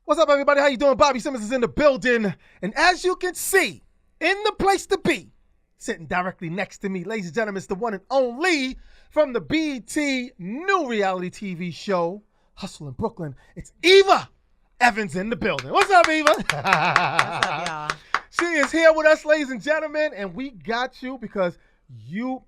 What's up, everybody? How you doing? Bobby Simmons is in the building. And as you can see, in the place to be, sitting directly next to me, ladies and gentlemen, it's the one and only from the BT new reality TV show, Hustle in Brooklyn. It's Eva Evans in the building. What's up, Eva? What's up, y'all? She is here with us, ladies and gentlemen, and we got you because we're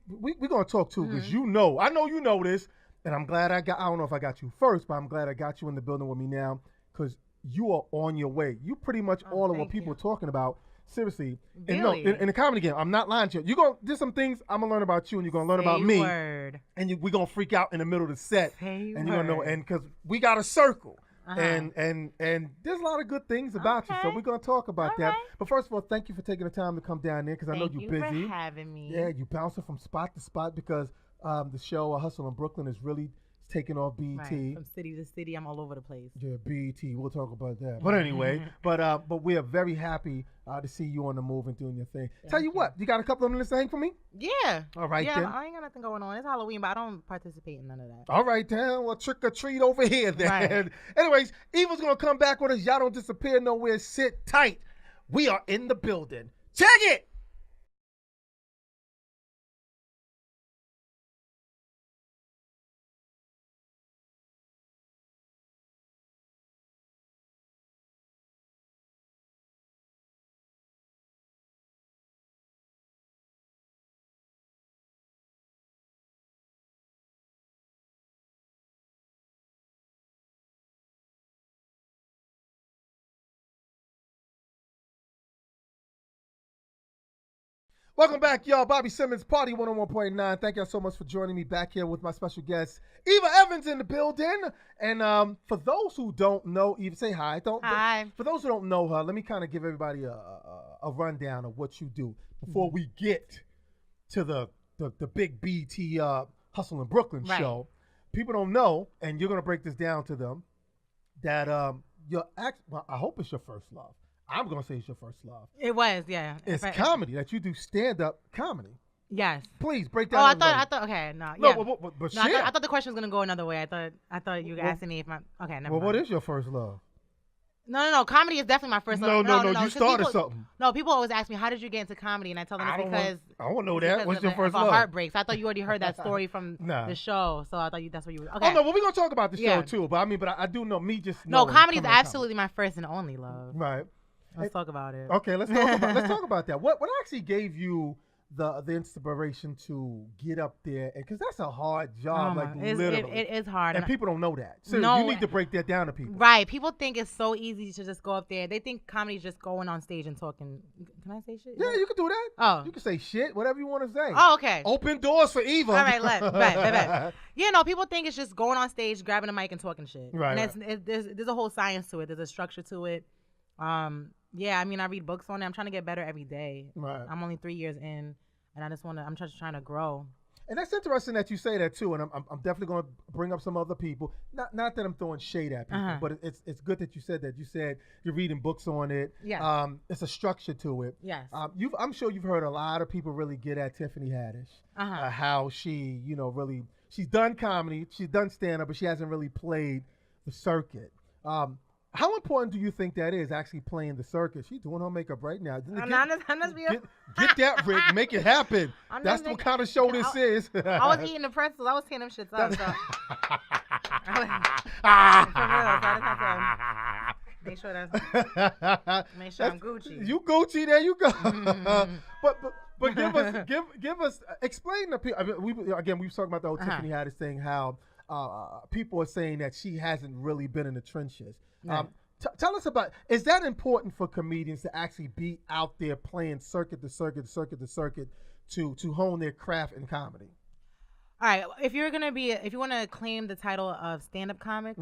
going to talk too, because I know you know this, and I'm glad I don't know if I got you first, but I'm glad I got you in the building with me now, because you are on your way. You pretty much all of what people are talking about. Seriously. Really? And no, in the comedy game, I'm not lying to you. There's some things I'm going to learn about you, and you're going to learn about me. Word. And we're going to freak out in the middle of the set. Say and you're going to know, and because we got a circle. Uh-huh. And there's a lot of good things about you, so we're going to talk about that. Right. But first of all, thank you for taking the time to come down there, because I know you're busy. Thank you for having me. Yeah, you bouncing from spot to spot, because the show Hustle in Brooklyn is really taking off BET. Right. From city to city, I'm all over the place. Yeah, BET. We'll talk about that. But anyway, but we are very happy to see you on the move and doing your thing. Tell you what, you got a couple of minutes to hang for me? Yeah. All right, yeah, then. I ain't got nothing going on. It's Halloween, but I don't participate in none of that. All right, then. Well, trick or treat over here, then. Right. Anyways, Eva's going to come back with us. Y'all don't disappear nowhere. Sit tight. We are in the building. Check it. Welcome back, y'all. Bobby Simmons, Party 101.9. Thank y'all so much for joining me back here with my special guest, Eva Evans, in the building. And for those who don't know, Eva, say hi. Hi. For those who don't know her, let me kind of give everybody a rundown of what you do before we get to the big BT Hustle in Brooklyn show. People don't know, and you're going to break this down to them, that I hope it's your first love. I'm going to say it's your first love. It was, yeah. It's comedy, that you do stand-up comedy. Yes. Please break down. Oh, I thought. Okay, no. Yeah. But no, I thought the question was gonna go another way. I thought you were asking me if my. Okay, never mind. What is your first love? No. Comedy is definitely my first love. No. You started something. No, people always ask me, how did you get into comedy? And I tell them it's because I want to know that. What's your first of love? Heartbreaks. I thought you already heard that story from the show, so I thought that's what you were. Okay. Oh no, well we're gonna talk about the show too. But I do know me just. No, comedy is absolutely my first and only love. Right. Let's talk about it. Okay, let's talk about that. What actually gave you the inspiration to get up there? Because that's a hard job, literally. It is hard, and people don't know that. So no, you need to break that down to people. Right? People think it's so easy to just go up there. They think comedy is just going on stage and talking. Can I say shit? Yeah, you can do that. Oh, you can say shit, whatever you want to say. Oh, okay. Open doors for Eva. All right, bet. Yeah, no, people think it's just going on stage, grabbing a mic, and talking shit. Right. And there's a whole science to it. There's a structure to it. Yeah, I mean, I read books on it. I'm trying to get better every day. Right. I'm only 3 years in, and I'm just trying to grow. And that's interesting that you say that too. And I'm definitely going to bring up some other people. Not that I'm throwing shade at people, but it's good that you said that. You said you're reading books on it. Yeah. It's a structure to it. Yes. I'm sure you've heard a lot of people really get at Tiffany Haddish. How she, really, she's done comedy, she's done stand-up, but she hasn't really played the circuit. How important do you think that is, actually playing the circuit? She's doing her makeup right now. Get that, Rick. Make it happen. That's what kind of show this is. I was eating the pretzels. I was tearing them shits up. So. Make sure I'm Gucci. You Gucci, there you go. But give us explain the people. I mean, we've talked about the whole Tiffany Haddish thing. How people are saying that she hasn't really been in the trenches. Tell us about, is that important for comedians to actually be out there playing circuit to circuit to hone their craft in comedy? All right, if you want to claim the title of stand-up comic,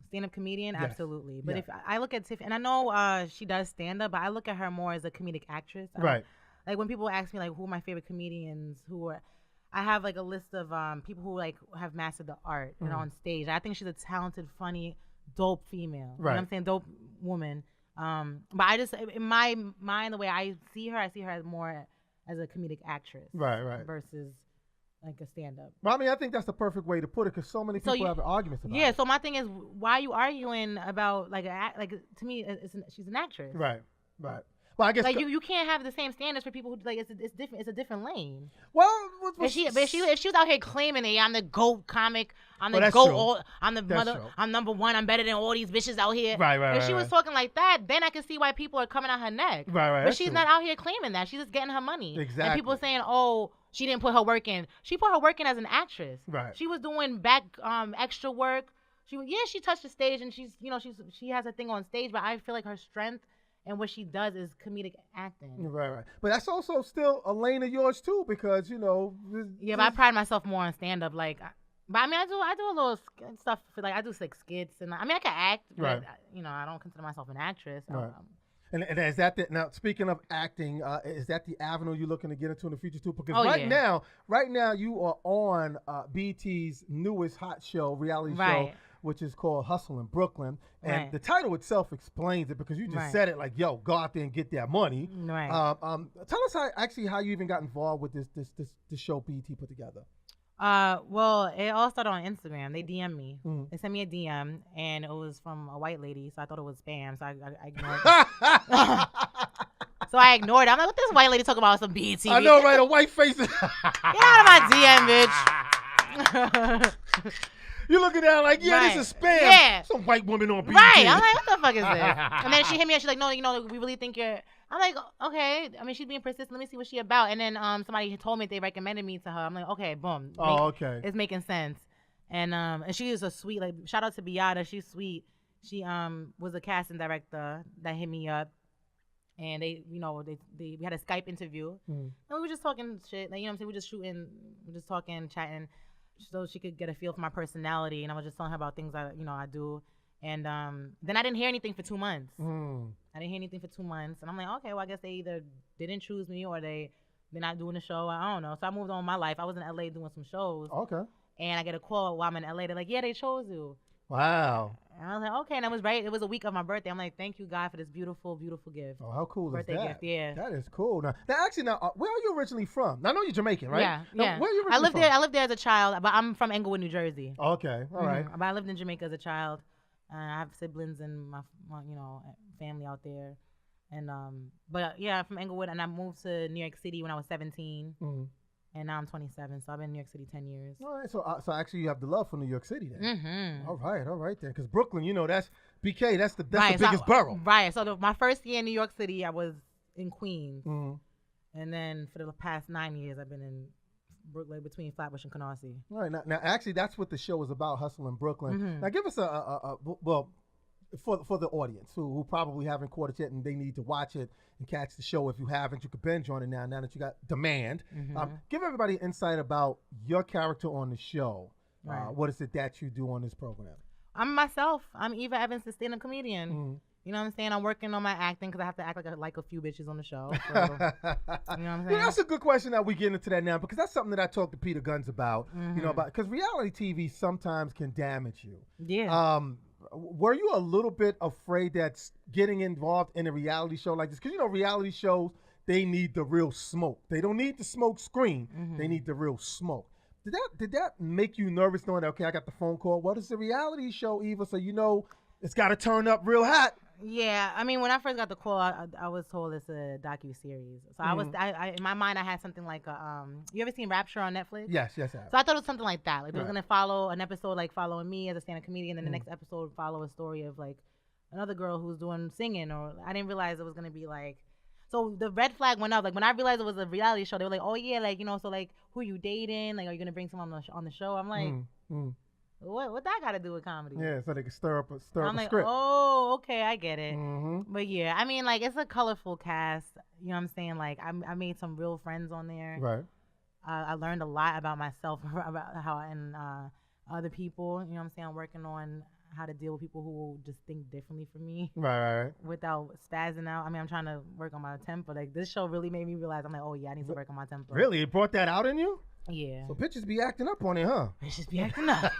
stand-up comedian, yes, absolutely. But if I look at Tiffany, and I know she does stand-up, but I look at her more as a comedic actress. Right. Like when people ask me who are my favorite comedians, I have a list of people who have mastered the art and on stage. I think she's a talented, funny, dope female. Right. You know what I'm saying? Dope woman. But I just, in my mind, the way I see her as more as a comedic actress. Right. Versus like a stand-up. Well, I mean, I think that's the perfect way to put it because so many people have arguments about it. Yeah, so my thing is, why are you arguing about like to me, she's an actress. Right. Well, I guess like you can't have the same standards for people who like it's different. It's a different lane. Well, if she was out here claiming that I'm the GOAT comic, I'm the GOAT, I'm the mother, I'm number one, I'm better than all these bitches out here. Right. If she was talking like that, then I can see why people are coming on her neck. Right. But she's not out here claiming that. She's just getting her money. Exactly. And people are saying, oh, she didn't put her work in. She put her work in as an actress. Right. She was doing back extra work. She touched the stage and she has a thing on stage, but I feel like her strength and what she does is comedic acting. Right. But that's also still a lane of yours too, because but I pride myself more on stand up. Like, but I mean, I do a little stuff for like I do like skits and I mean I can act, but right. I don't consider myself an actress. Right. And is that now? Speaking of acting, is that the avenue you're looking to get into in the future too? Because right now you are on BT's newest hot show, reality show, which is called Hustle in Brooklyn. And the title itself explains it because you just said it like, yo, go out there and get that money. Right. Tell us how you even got involved with this show BT put together. Well, it all started on Instagram. They DM'd me. They sent me a DM, and it was from a white lady, so I thought it was spam, so I ignored it. So I ignored it. I'm like, what this white lady talking about some BET? I know, right? A white face. Get out of my DM, bitch. You're looking at her like, this is spam. Yeah. Some white woman on BET. Right. I'm like, what the fuck is this? And then she hit me up. She's like, no, we really think you're... I'm like, okay. I mean, she's being persistent. Let me see what she about. And then somebody told me they recommended me to her. I'm like, okay, boom. Okay. It's making sense. And she is a sweet, like, shout out to Beata. She's sweet. She was a casting director that hit me up. And we had a Skype interview. And we were just talking shit. Like, you know what I'm saying? We're just talking, chatting, so she could get a feel for my personality. And I was just telling her about things I do. And then I didn't hear anything for 2 months. I didn't hear anything for 2 months. And I'm like, okay, well, I guess they either didn't choose me or they're not doing the show. I don't know. So I moved on with my life. I was in LA doing some shows. Okay. And I get a call while I'm in LA. They're like, yeah, they chose you. Wow. And I was like, okay. And it was a week of my birthday. I'm like, thank you, God, for this beautiful, beautiful gift. Oh, how cool birthday is that? Gift, yeah. That is cool. Now, where are you originally from? I know you're Jamaican, right? Yeah, yeah. Where are you originally from? I lived there as a child, but I'm from Englewood, New Jersey. Okay, all right. But I lived in Jamaica as a child. I have siblings and my family out there. And but yeah, I'm from Englewood, and I moved to New York City when I was 17. And now I'm 27, so I've been in New York City 10 years. All right, so actually you have the love for New York City then. All right then, because Brooklyn, that's BK, that's the biggest borough. Right. So my first year in New York City, I was in Queens, and then for the past 9 years, I've been in Brooklyn, between Flatbush and Canarsie. All right. Now, actually, that's what the show is about, Hustle in Brooklyn. Now, give us for the audience who probably haven't caught it yet and they need to watch it and catch the show. If you haven't, you can binge on it now that you got demand. Give everybody insight about your character on the show. Right. What is it that you do on this program? I'm myself. I'm Eva Evans, the stand-up comedian. You know what I'm saying? I'm working on my acting because I have to act like a few bitches on the show. So, you know what I'm saying? That's a good question that we get into that now because that's something that I talk to Peter Guns about. Because reality TV sometimes can damage you. Yeah. Were you a little bit afraid that getting involved in a reality show like this? Because reality shows, they need the real smoke. They don't need the smoke screen. They need the real smoke. Did that make you nervous knowing that, okay, I got the phone call? What is a reality show, Eva? So it's got to turn up real hot. Yeah, I mean, when I first got the call, I was told it's a docu-series. So I in my mind, I had something like you ever seen Rapture on Netflix? Yes. So I thought it was something like that. Like, they was going to follow an episode, like, following me as a stand-up comedian, and then the next episode would follow a story of, like, another girl who's doing singing, or I didn't realize it was going to be, like, so the red flag went up. Like, when I realized it was a reality show, they were like, oh, yeah, like, so, like, who are you dating? Like, are you going to bring someone on the show? I'm like... What that got to do with comedy? Yeah, so they can stir up a I'm like, script. Oh, okay, I get it. But yeah, I mean, like, it's a colorful cast. You know what I'm saying? Like, I made some real friends on there. Right. I learned a lot about myself, about how and other people. You know what I'm saying? I'm working on how to deal with people who just think differently from me. Right. Without spazzing out. I mean, I'm trying to work on my temper. Like, this show really made me realize, I'm like, oh yeah, I need to work on my temper. Really? It brought that out in you? Yeah. So bitches be acting up on it, huh? Bitches be acting up.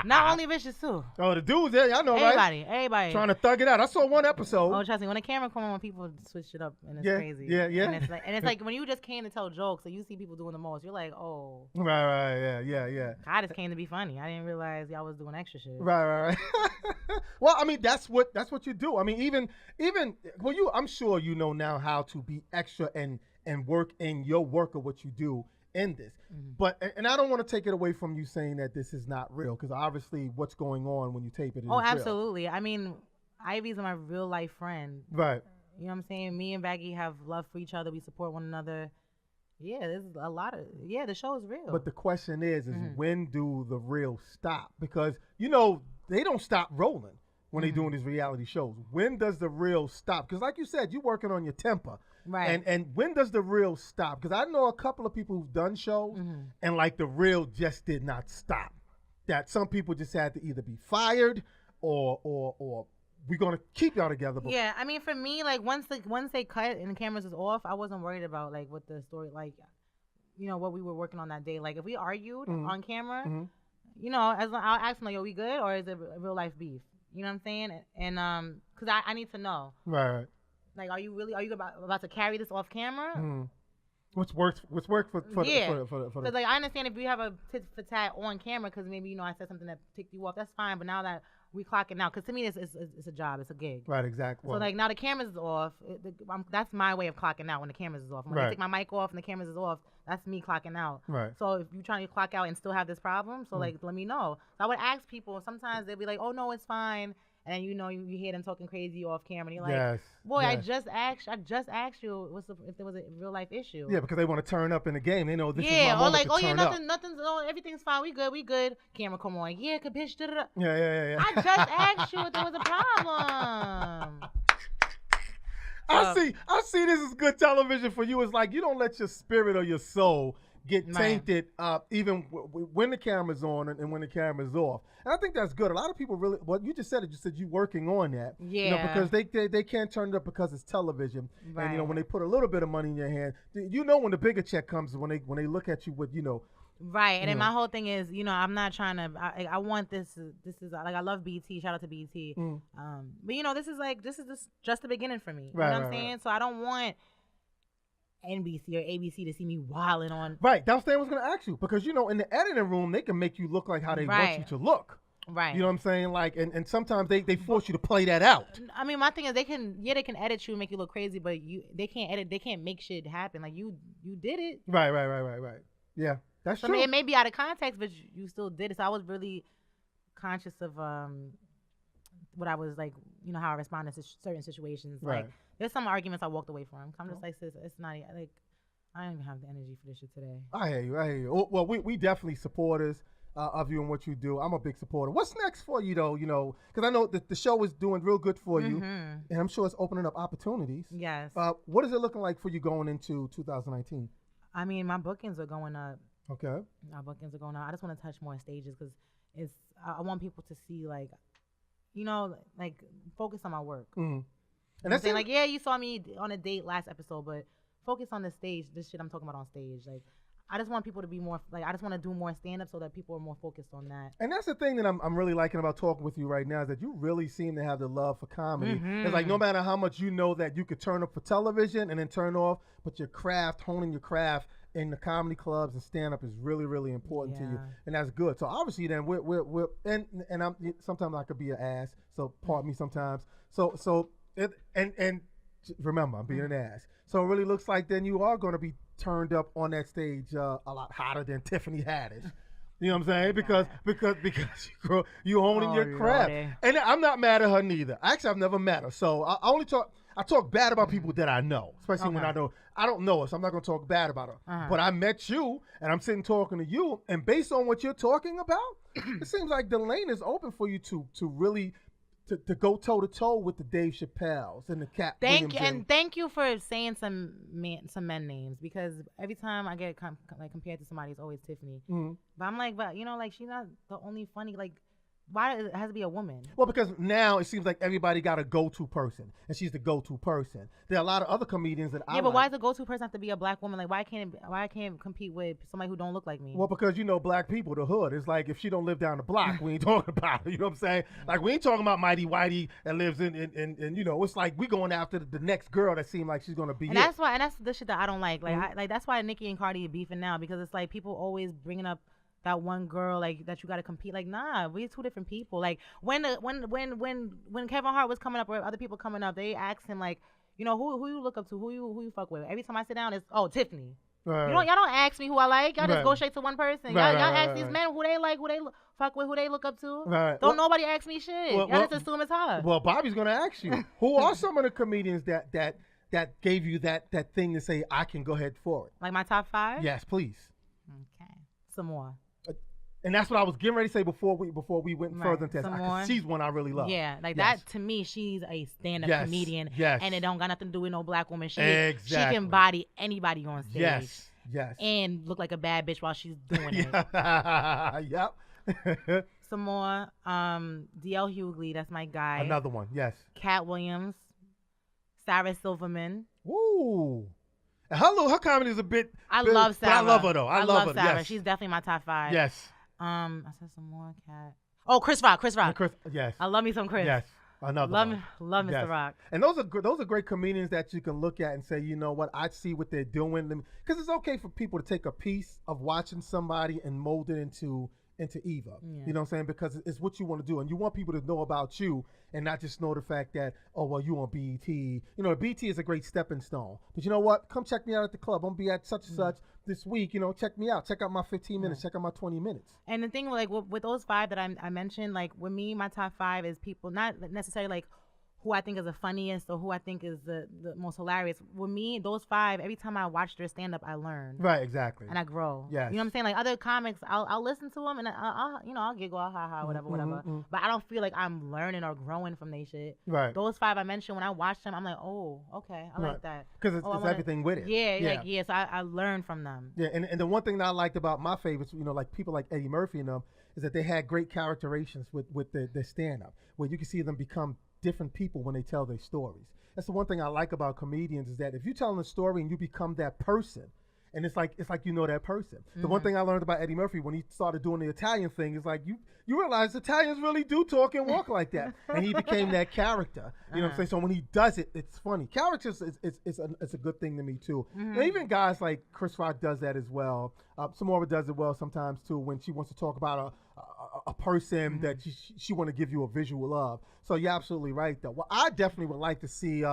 Not only bitches too. Oh, the dudes there, y'all know, Everybody. Trying to thug it out. I saw one episode. Oh, trust me, when the camera come on, people switch it up, and it's crazy. Yeah. And it's like when you just came to tell jokes, so you see people doing the most. You're like, oh. Right. Yeah. I just came to be funny. I didn't realize y'all was doing extra shit. Right. Well, I mean, that's what you do. I mean, even I'm sure you know now how to be extra and work in your work of what you do in this. But and I don't want to take it away from you saying that this is not real, because obviously what's going on when you tape it is absolutely real. I mean, Ivy's my real life friend, right? You know what I'm saying? Me and Baggy have love for each other. We support one another. Yeah, there's a lot of the show is real. But the question is when do the real stop? Because they don't stop rolling when they're doing these reality shows. When does the real stop? Because like you said, you're working on your temper. Right. And when does the real stop? Because I know a couple of people who've done shows and like the real just did not stop. That some people just had to either be fired or we're gonna keep y'all together. Yeah, I mean, for me, like once they cut and the cameras is off, I wasn't worried about like what the story, like, what we were working on that day. Like if we argued on camera, as I'll ask them like, "Yo, we good, or is it real life beef?" You know what I'm saying? And because I need to know. Right. Like, are you about to carry this off camera? What's worked for Because like I understand if we have a tit for tat on camera, because maybe I said something that ticked you off, that's fine. But now that we clocking out, because to me it's a job, it's a gig. Right, exactly. So like now the cameras is off. That's my way of clocking out when the cameras is off. When I take my mic off and the cameras is off, that's me clocking out. Right. So if you're trying to clock out and still have this problem, so like let me know. So I would ask people. Sometimes they'd be like, "Oh no, it's fine." And you hear them talking crazy off camera, and you're like, "Boy, I just asked you if there was a real life issue." Yeah, because they want to turn up in the game. They know this is my moment to turn up. Everything's fine. We good. Camera come on. Yeah, bitch. Yeah. I just asked you if there was a problem. I see this as good television for you. It's like you don't let your spirit or your soul get tainted even when the camera's on and when the camera's off. And I think that's good. A lot of people really, well, you just said it. You said you're working on that. Yeah. Because they can't turn it up because it's television. Right. And when they put a little bit of money in your hand, when the bigger check comes, when they look at you with Right. And then my whole thing is, I'm not trying to. I want this. This is like I love BT. Shout out to BT. But this is just the beginning for me. Right, you know what I'm saying? Right. So I don't want NBC or ABC to see me wilding on. Right. That's what I was going to ask you, because in the editing room they can make you look like how they want you to look. Right. You know what I'm saying? Like, and sometimes they force you to play that out. I mean, my thing is they can edit you and make you look crazy, but they can't make shit happen. Like you did it. Right. Yeah, that's true. I mean, it may be out of context, but you still did it. So I was really conscious of what I was like, how I responded to certain situations. Right. Like there's some arguments I walked away from. I'm just like, sis, it's not like I don't even have the energy for this shit today. I hear you. Well, we definitely supporters of you and what you do. I'm a big supporter. What's next for you though? Because I know that the show is doing real good for you, and I'm sure it's opening up opportunities. Yes. What is it looking like for you going into 2019? I mean, my bookings are going up. Okay. My bookings are going up. I just want to touch more stages because I want people to see like focus on my work. Mm-hmm. And that's saying like, yeah, you saw me on a date last episode, but focus on the stage. This shit I'm talking about on stage. Like, I just want people to be more like, I just want to do more stand up so that people are more focused on that. And that's the thing that I'm really liking about talking with you right now, is that you really seem to have the love for comedy. It's like no matter how much that you could turn up for television and then turn off, but your craft, honing your craft in the comedy clubs and stand up is really, really important to you, and that's good. So obviously, then we're and I'm sometimes I could be an ass, so pardon me sometimes. So remember, I'm being an ass. So it really looks like then you are going to be turned up on that stage a lot hotter than Tiffany Haddish. You know what I'm saying? Because you owning your craft. And I'm not mad at her neither. Actually, I've never met her. So I talk bad about people that I know, especially when I don't know her, so I'm not going to talk bad about her. But I met you, and I'm sitting talking to you, and based on what you're talking about, it seems like the lane is open for you to really to go toe to toe with the Dave Chappelle's and the Cat Williams. Thank you for saying some men names, because every time I get compared to somebody, it's always Tiffany. But I'm like, she's not the only funny. Like, Why it has to be a woman? Well, because now it seems like everybody got a go-to person, and she's the go-to person. There are a lot of other comedians that I Yeah, but like. why does the go-to person have to be a black woman? Like, why I can't compete with somebody who don't look like me? Well, because black people, the hood. It's like if she don't live down the block, we ain't talking about her. You know what I'm saying? Like we ain't talking about Mighty Whitey that lives in it's like we going after the next girl that seems like she's gonna be. And that's why, and that's the shit that I don't like. Like, that's why Nicki and Cardi are beefing now, because it's like people always bringing up that one girl like that you got to compete. Like, nah, we're two different people. Like when Kevin Hart was coming up or other people coming up, they asked him like, who you look up to, who you fuck with. Every time I sit down, it's Tiffany. Right. Y'all don't ask me who I like. Y'all just go straight to one person. Y'all ask these men who they like, who they fuck with, who they look up to. Right. Don't nobody ask me shit. Y'all just assume it's her. Well, Bobby's gonna ask you, who are some of the comedians that gave you that thing to say I can go ahead for it? Like my top 5? Yes, please. Okay, some more. And that's what I was getting ready to say before we went further into this. She's one I really love. Yeah, like that to me, she's a stand-up comedian. Yes. And it don't got nothing to do with no black woman. She can body anybody on stage. Yes. And look like a bad bitch while she's doing it. Yep. Some more. D.L. Hughley, that's my guy. Another one. Yes. Cat Williams. Sarah Silverman. Woo. Her comedy is a bit. I love Sarah. I love her though. I love her. Sarah. Yes. She's definitely my top 5. Yes. I said some more. Cat. Oh, Chris Rock. Yes. I love me some Chris. Yes. Another love one. Mr. Rock. And those are great comedians that you can look at and say, you know what, I see what they're doing. Because it's okay for people to take a piece of watching somebody and mold it into Eva. Yeah. You know what I'm saying? Because it's what you want to do. And you want people to know about you and not just know the fact that, oh, well, you on BET. BET is a great stepping stone. But you know what? Come check me out at the club. I'm going to be at such and such this week. Check me out. Check out my 15 minutes. Check out my 20 minutes. And the thing, like, with those 5 that I mentioned, like, with me, my top 5 is people, not necessarily, like, who I think is the funniest or who I think is the most hilarious. With me, those 5, every time I watch their stand-up, I learn. Right, exactly. And I grow. Yes. You know what I'm saying? Like, other comics, I'll listen to them and I'll giggle, ha, whatever. But I don't feel like I'm learning or growing from they shit. Right. Those 5 I mentioned, when I watch them, I'm like, oh, okay, I like that. Because it's everything with it. Yeah, so I learn from them. Yeah, and the one thing that I liked about my favorites, like people like Eddie Murphy and them, is that they had great characterizations with their stand-up, where you can see them become different people when they tell their stories. That's the one thing I like about comedians, is that if you're telling a story and you become that person, and it's like that person. The one thing I learned about Eddie Murphy when he started doing the Italian thing is like you realize Italians really do talk and walk like that, and he became that character. You know what I'm saying? So when he does it, it's funny. Characters is a good thing to me too. And even guys like Chris Rock does that as well. Samora does it well sometimes too, when she wants to talk about a person that she want to give you a visual of. So you're absolutely right though. Well, I definitely would like to see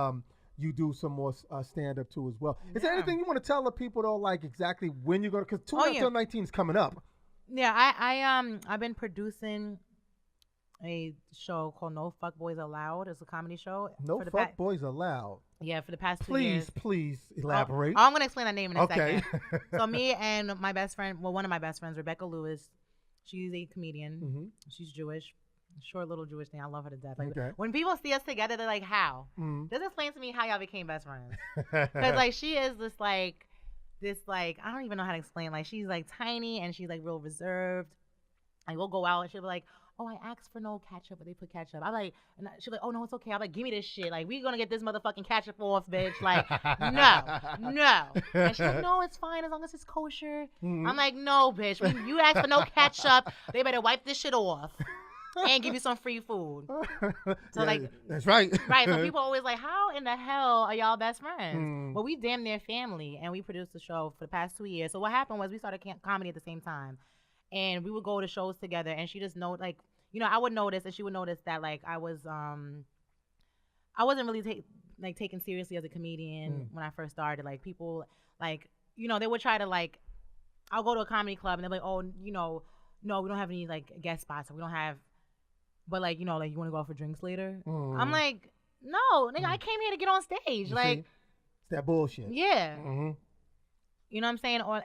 you do some more stand-up too as well. Is there anything you want to tell the people though, like exactly when you're going to, because 2019 is coming up. Yeah, I've been producing a show called No Fuck Boys Allowed. It's a comedy show. No Fuck Boys Allowed. Yeah, for the past 2 years. Please elaborate. I'm going to explain that name in a second. Okay. So me and my best friend, one of my best friends, Rebecca Lewis, she's a comedian. Mm-hmm. She's Jewish. Short little Jewish thing. I love her to death. Like, okay. When people see us together, they're like, how? Mm-hmm. Just explain to me how y'all became best friends. Because like she is this I don't even know how to explain. Like she's like tiny and she's like real reserved. Like we'll go out and she'll be like, oh, I asked for no ketchup, but they put ketchup. I'm like, and she's like, oh no, it's okay. I'm like, give me this shit. Like we gonna get this motherfucking ketchup off, bitch. Like no. And she's like, no, it's fine as long as it's kosher. Mm-hmm. I'm like, no, bitch. When you ask for no ketchup, they better wipe this shit off. And give you some free food. So yeah, that's right. Right. So people always like, how in the hell are y'all best friends? Well, we damn near family, and we produced the show for the past 2 years. So what happened was we started comedy at the same time, and we would go to shows together. And she just know, like, I would notice, and she would notice that like I wasn't really taken seriously as a comedian when I first started. Like people, like they would try to like, I'll go to a comedy club and they're like, oh, no, we don't have any like guest spots, so we don't have. But like you want to go out for drinks later? I'm like, no, nigga, I came here to get on stage. You like, it's that bullshit. Yeah. You know what I'm saying? Or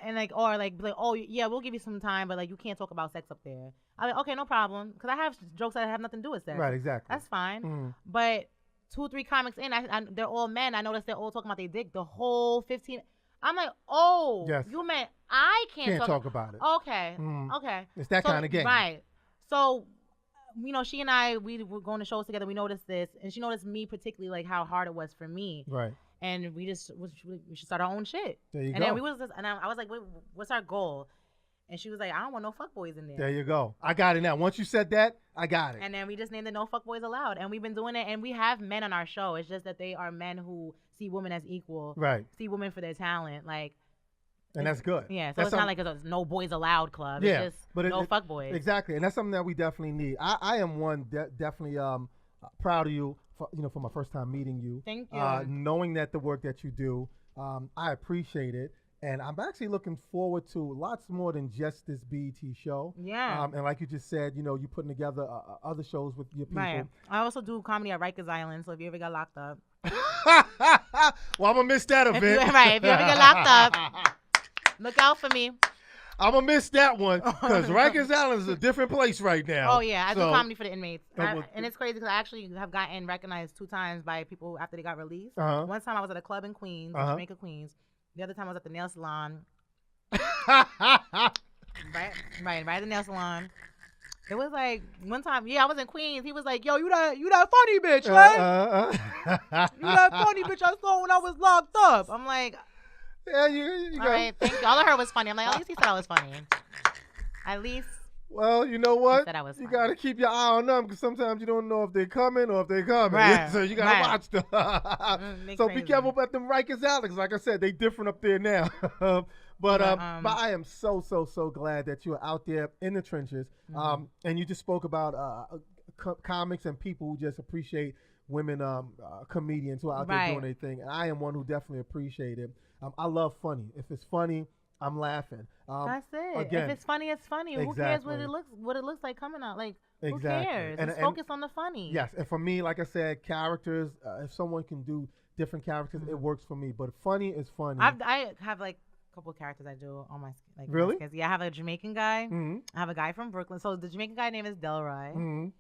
oh yeah, we'll give you some time, but like you can't talk about sex up there. I'm like, okay, no problem, because I have jokes that have nothing to do with sex. Right, exactly. That's fine. But 2-3 comics in, they're all men. I noticed they're all talking about their dick the whole 15. I'm like, oh, yes. You meant I can't talk about it. Okay, okay. It's that kind of game, right? So. she and I, we were going to shows together. We noticed this, and she noticed me particularly, like how hard it was for me. Right. And we should start our own shit. There you and go. Then we was just, and I was like, what's our goal? And she was like, I don't want no fuckboys in there. There you go. I got it now. Once you said that, I got it. And then we just named it No Fuckboys Allowed. And we've been doing it. And we have men on our show. It's just that they are men who see women as equal. Right. See women for their talent. And that's good. Yeah. So it's not like it's a No Boys Allowed club. Yeah, it's just no fuckboys. Exactly. And that's something that we definitely need. I am one definitely proud of you for my first time meeting you. Thank you. Knowing that the work that you do, I appreciate it. And I'm actually looking forward to lots more than just this BET show. Yeah. And like you just said, you putting together other shows with your people. Right. I also do comedy at Rikers Island, so if you ever got locked up. Well, I'm going to miss that event. If you ever get locked up, look out for me. I'm going to miss that one because Rikers Island is a different place right now. Oh, yeah. I do comedy for the inmates. And it's crazy because I actually have gotten recognized 2 times by people after they got released. One time I was at a club in Queens, Jamaica, Queens. The other time I was at the nail salon. right at the nail salon. It was like one time, I was in Queens. He was like, "Yo, you that funny bitch, right? You that funny bitch I saw when I was locked up." I'm like, "Yeah, you all right, thank you." All I heard was funny. I'm like, at least he said I was funny. At least. Well, you know what? You got to keep your eye on them because sometimes you don't know if they're coming or if they're coming. Right. So you got to watch them. So be careful about them Rikers Island. Like I said, they different up there now. But I am so glad that you're out there in the trenches. And you just spoke about comics and people who just appreciate women comedians who are out there doing their thing. And I am one who definitely appreciate it. I love funny. If it's funny, I'm laughing. That's it. Again, if it's funny, it's funny. Exactly. Who cares what it looks like coming out? Like, who cares? Just focus on the funny. Yes, and for me, like I said, characters. If someone can do different characters, it works for me. But funny is funny. I have like a couple of characters I do on my Really? My yeah, I have a Jamaican guy. I have a guy from Brooklyn. So the Jamaican guy name is Delroy.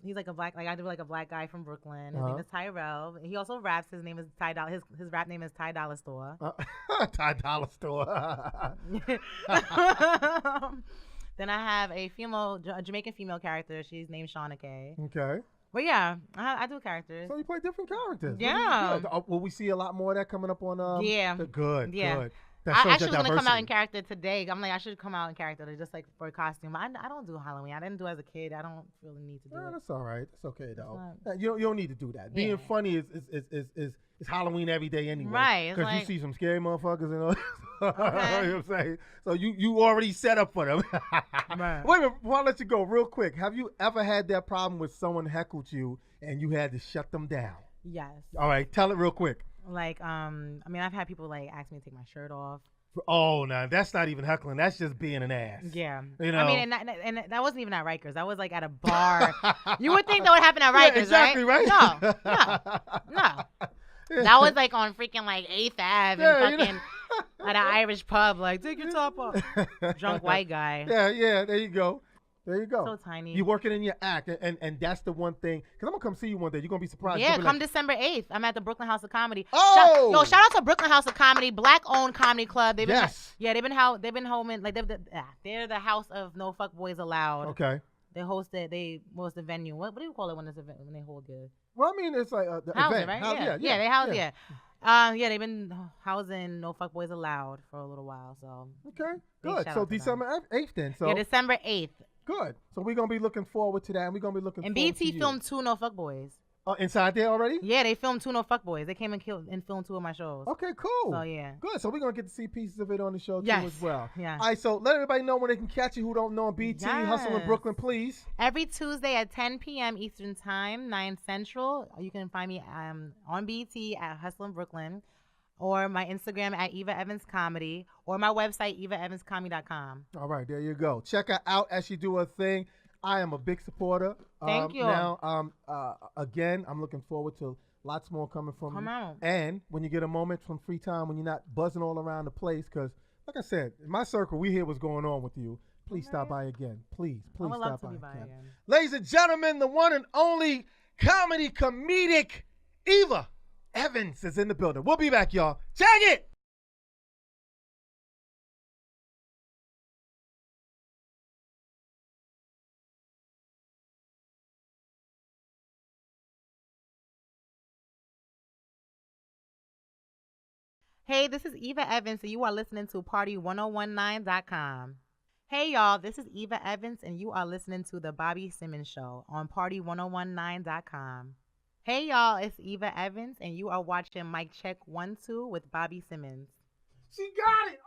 He's like a black, I do like a black guy from Brooklyn. His name is Tyrell. He also raps. His name is Ty Dollar. His rap name is Ty Dollar Store. Ty Dollar Store. Then I have a Jamaican female character. She's named Shauna K. Okay. But yeah, I do characters. So you play different characters. Yeah. Will we see a lot more of that coming up on? Yeah. Good. Yeah. Good. I actually was gonna come out in character today. I'm like, I should come out in character just like for a costume. I don't do Halloween. I didn't do it as a kid. I don't really need to do it. That's all right. It's okay though. You don't need to do that. Being funny is Halloween every day anyway. Right. Because you see some scary motherfuckers and all. Okay. You know what I'm saying? So you already set up for them. Right. Wait a minute. Before I let you go, real quick, have you ever had that problem with someone heckled you and you had to shut them down? Yes. All right. Tell it real quick. Like, I've had people like ask me to take my shirt off. Oh, no, that's not even heckling. That's just being an ass. Yeah. You know? I mean, and that wasn't even at Rikers. That was like at a bar. You would think that would happen at Rikers, exactly, right? No. That was like on freaking like 8th Ave and fucking at an Irish pub. Like, take your top off. Drunk white guy. Yeah, there you go. There you go. So tiny. You're working in your act, and that's the one thing. Because I'm going to come see you one day. You're going to be surprised. Yeah, come December 8th. I'm at the Brooklyn House of Comedy. Oh! Shout out to Brooklyn House of Comedy, black-owned comedy club. They've been home in, like, they're the house of No Fuckboys Allowed. Okay. They host the venue. What do you call it when they hold it? Well, I mean, it's like the housing, event. Right? They house, they've been housing No Fuckboys Allowed for a little while, so. Okay, good. So December 8th then. So. Yeah, December 8th. Good. So we're going to be looking forward to that, and we're going to be looking forward to BT filmed 2 No Fuckboys. Oh, inside there already? Yeah, they filmed 2 No Fuckboys. They came and filmed 2 of my shows. Okay, cool. So, yeah. Good. So we're going to get to see pieces of it on the show, too, as well. Yeah. All right, so let everybody know when they can catch you who don't know on BT. Hustle in Brooklyn, please. Every Tuesday at 10 p.m. Eastern Time, 9 Central. You can find me on BT at Hustle in Brooklyn, or my Instagram at Evaevanscomedy, or my website, Evaevanscomedy.com. All right, there you go. Check her out as she do her thing. I am a big supporter. Thank you. Now, again, I'm looking forward to lots more coming from you. Come out. And when you get a moment from free time, when you're not buzzing all around the place, because, like I said, in my circle, we hear what's going on with you. Please stop by again. Please stop by again. Ladies and gentlemen, the one and only comedic Eva Evans is in the building. We'll be back, y'all. Check it! Hey, this is Eva Evans, and you are listening to Party1019.com. Hey, y'all, this is Eva Evans, and you are listening to The Bobby Simmons Show on Party1019.com. Hey, y'all, it's Eva Evans, and you are watching Mic Check 1 2 with Bobby Simmons. She got it.